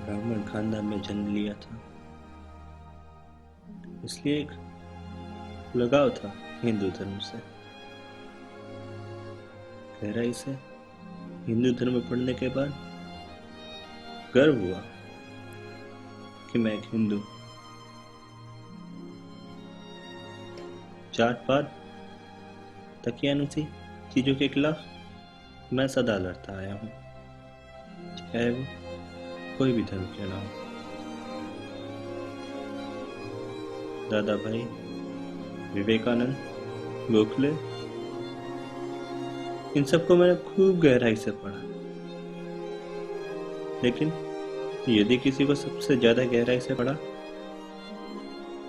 ब्राह्मण खानदान में जन्म लिया था, इसलिए एक लगाव था हिंदू धर्म से। गहराई से हिंदू धर्म पढ़ने के बाद गर्व हुआ कि मैं एक हिंदू। जात पात तकियानुसी चीजों के खिलाफ मैं सदा लड़ता आया हूँ, चाहे वो कोई भी धर्म क्यों ना हो। दादा भाई, विवेकानंद, गोखले, इन सबको मैंने खूब गहराई से पढ़ा, लेकिन यदि किसी को सबसे ज्यादा गहराई से पढ़ा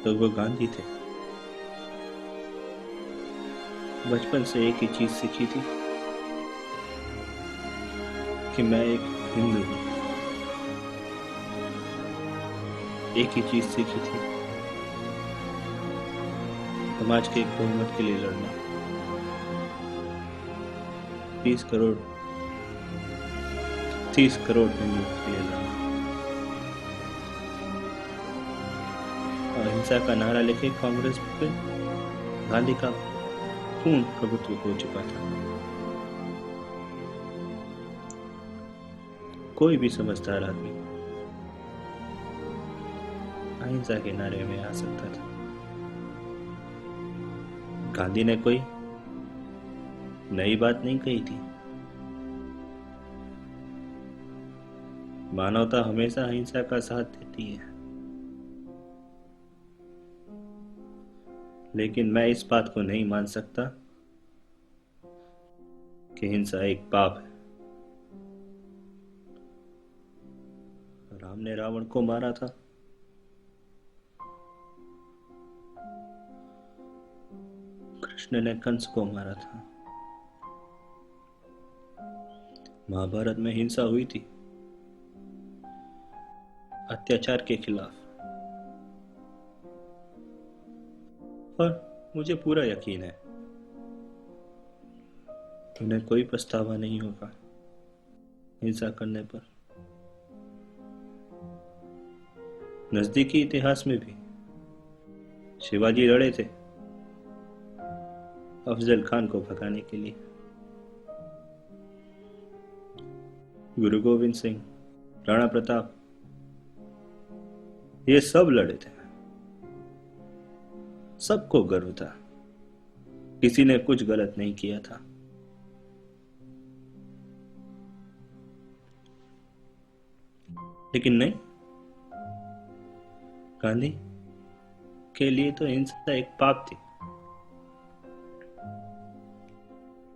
तो वो गांधी थे। बचपन से एक ही चीज सीखी थी कि मैं एक हिंदू हूँ। एक ही चीज सीखी थी, समाज के एक बहुमत के लिए लड़ना। 30 करोड़ हिंदुओं के लिए लड़ना। अहिंसा का नारा लेके कांग्रेस पे गांधी का पूर्ण प्रभुत्व हो चुका था। कोई भी समझदार आदमी अहिंसा के नारे में आ सकता था। गांधी ने कोई नई बात नहीं कही थी। मानवता हमेशा अहिंसा का साथ देती है, लेकिन मैं इस बात को नहीं मान सकता कि हिंसा एक पाप है। राम ने रावण को मारा था, कृष्ण ने कंस को मारा था। महाभारत में हिंसा हुई थी अत्याचार के खिलाफ, और मुझे पूरा यकीन है उन्हें कोई पछतावा नहीं होगा हिंसा करने पर। नजदीकी इतिहास में भी शिवाजी लड़े थे अफजल खान को भगाने के लिए। गुरु गोविंद सिंह, राणा प्रताप, ये सब लड़े थे। सबको गर्व था, किसी ने कुछ गलत नहीं किया था। लेकिन नहीं, गांधी के लिए तो हिंसा एक पाप थी।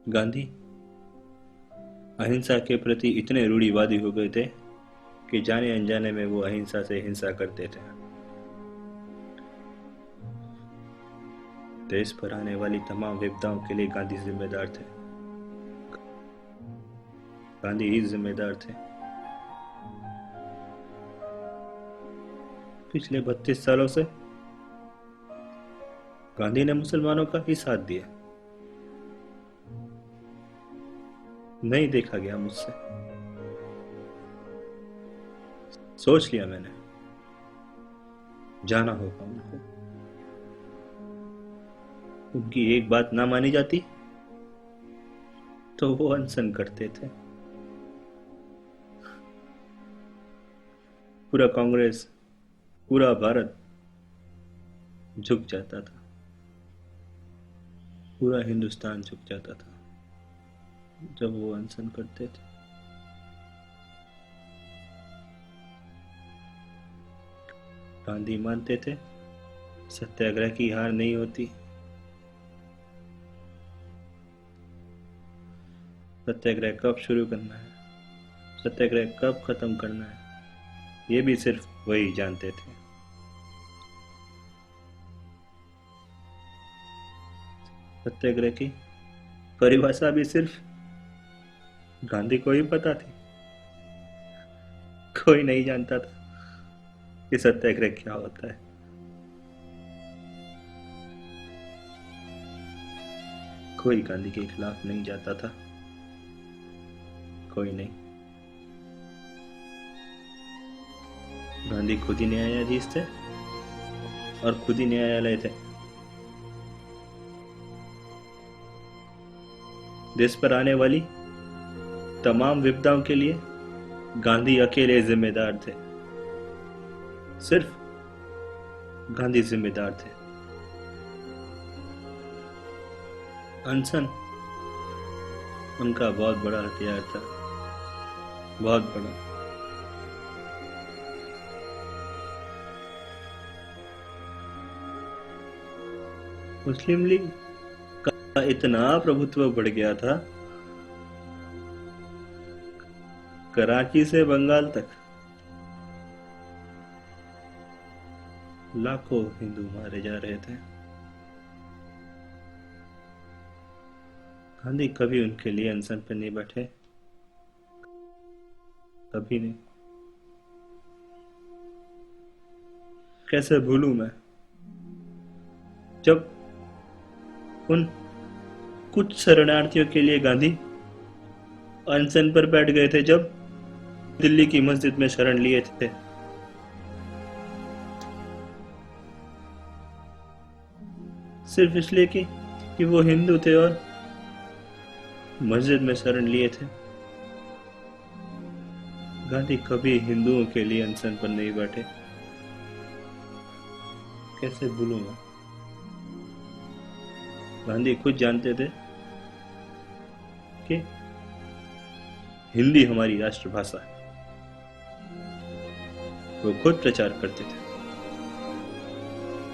गांधी अहिंसा के प्रति इतने रूढ़िवादी हो गए थे कि जाने अनजाने में वो अहिंसा से हिंसा करते थे। देश पर आने वाली तमाम विपदाओं के लिए गांधी जिम्मेदार थे। गांधी ही जिम्मेदार थे। पिछले 32 सालों से गांधी ने मुसलमानों का ही साथ दिया। नहीं देखा गया मुझसे। सोच लिया मैंने, जाना होगा उनको। उनकी एक बात ना मानी जाती तो वो अनशन करते थे। पूरा कांग्रेस, पूरा भारत झुक जाता था। पूरा हिंदुस्तान झुक जाता था जब वो अनशन करते थे। गांधी मानते थे सत्याग्रह की हार नहीं होती। सत्याग्रह कब शुरू करना है, सत्याग्रह कब खत्म करना है, ये भी सिर्फ वही जानते थे। सत्याग्रह की परिभाषा भी सिर्फ गांधी को ही पता थी। कोई नहीं जानता था कि सत्याग्रह क्या होता है। कोई गांधी के खिलाफ नहीं जाता था, कोई नहीं। गांधी खुद ही न्यायाधीश थे और खुद ही न्यायालय थे। देश पर आने वाली तमाम विपदाओं के लिए गांधी अकेले जिम्मेदार थे। सिर्फ गांधी जिम्मेदार थे। अनशन उनका बहुत बड़ा हथियार था, बहुत बड़ा। मुस्लिम लीग का इतना प्रभुत्व बढ़ गया था, कराची से बंगाल तक लाखों हिंदू मारे जा रहे थे। गांधी कभी उनके लिए अनशन पर नहीं बैठे, कभी नहीं। कैसे भूलूं मैं जब उन कुछ शरणार्थियों के लिए गांधी अनशन पर बैठ गए थे, जब दिल्ली की मस्जिद में शरण लिए थे। सिर्फ इसलिए कि वो हिंदू थे और मस्जिद में शरण लिए थे। गांधी कभी हिंदुओं के लिए अनशन पर नहीं बैठे। कैसे भूलूंगा। गांधी खुद जानते थे कि हिंदी हमारी राष्ट्रभाषा है। वो खुद प्रचार करते थे।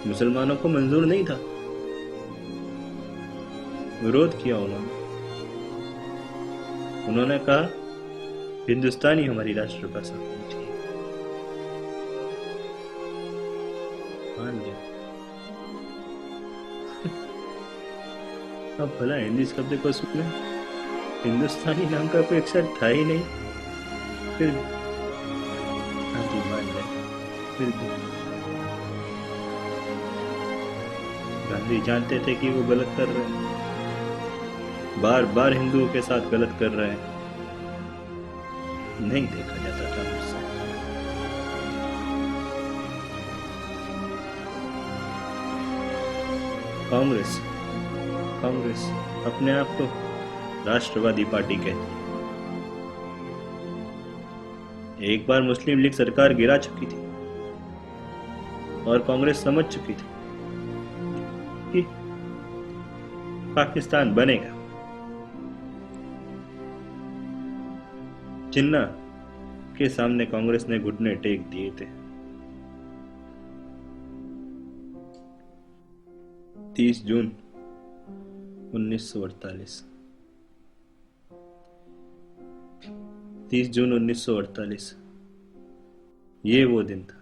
मुसलमानों को मंजूर नहीं था, विरोध किया उन्होंने कहा हिंदुस्तानी हमारी राष्ट्रभाषा होनी चाहिए। मान लिया। अब भला हिंदी शब्द को सुने, हिंदुस्तानी नाम का कोई अक्षर था ही नहीं, फिर मान गए। फिर भी गांधी जानते थे कि वो गलत कर रहे हैं, बार बार हिंदुओं के साथ गलत कर रहे हैं। नहीं देखा जाता था मुझसे। कांग्रेस अपने आप को राष्ट्रवादी पार्टी कहती है। एक बार मुस्लिम लीग सरकार गिरा चुकी थी और कांग्रेस समझ चुकी थी कि पाकिस्तान बनेगा। जिन्ना के सामने कांग्रेस ने घुटने टेक दिए थे। 30 जून 1948। 30 जून 1948 ये वो दिन था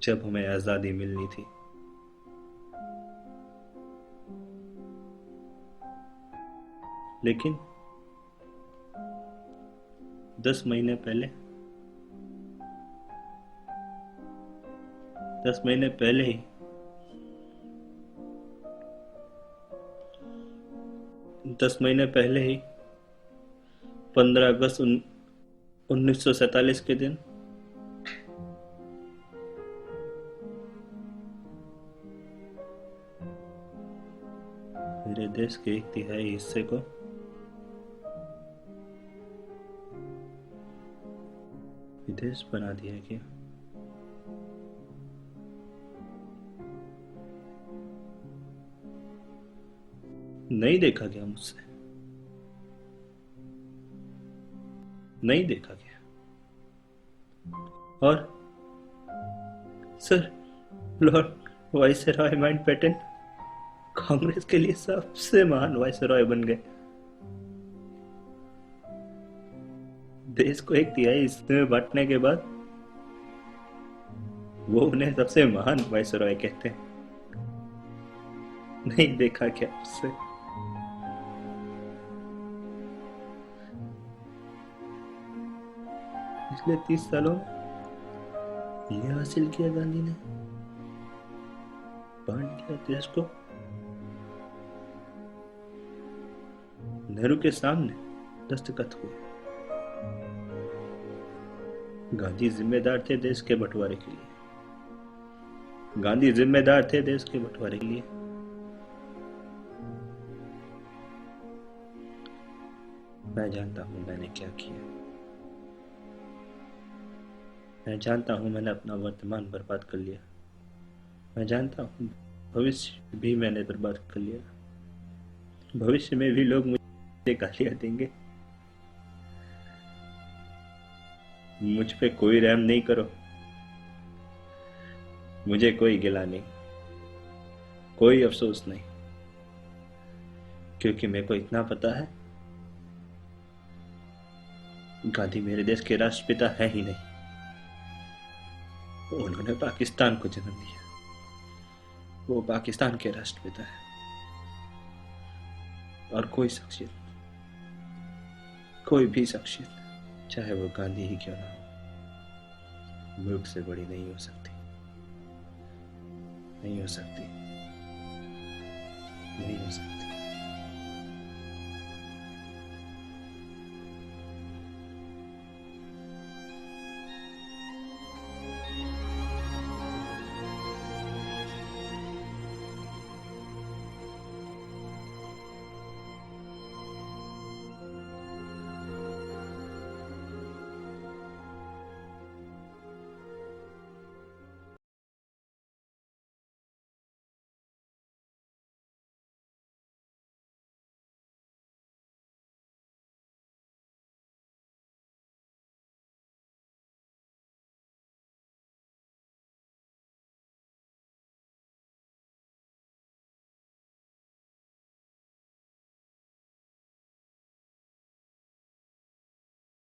जब हमें आजादी मिलनी थी। लेकिन 10 महीने पहले 10 महीने पहले ही 10 महीने पहले ही 15 अगस्त 1947 के दिन मेरे देश के 1/3 हिस्से को विदेश बना दिया गया। नहीं देखा गया मुझसे, नहीं देखा गया। और sir Lord viceroy Mountbatten Congress के लिए सबसे महान वाइसरॉय बन गए। देश को 1/3 हिस्से में बांटने के बाद वो उन्हें सबसे महान वाइसरॉय कहते हैं। नहीं देखा क्या उससे। पिछले 30 सालों में ये हासिल किया गांधी ने, बांट दिया देश को। नेहरू के सामने दस्तखत हुए, गांधी जिम्मेदार थे देश के बंटवारे के लिए। गांधी जिम्मेदार थे देश के बंटवारे के लिए। मैं जानता हूं मैंने क्या किया। मैं जानता हूं मैंने अपना वर्तमान बर्बाद कर लिया। मैं जानता हूं भविष्य भी मैंने बर्बाद कर लिया। भविष्य में भी लोग मुझे गालियां देंगे। मुझ पे कोई रहम नहीं करो। मुझे कोई गिला नहीं, कोई अफसोस नहीं, क्योंकि मेरे को इतना पता है गांधी मेरे देश के राष्ट्रपिता है ही नहीं। उन्होंने पाकिस्तान को जन्म दिया। वो पाकिस्तान के राष्ट्रपिता है। और कोई शख्सियत, कोई भी शख्सियत, चाहे वो गांधी ही क्यों ना हो, मुल्क से बड़ी नहीं हो सकती। नहीं हो सकती। नहीं हो सकती।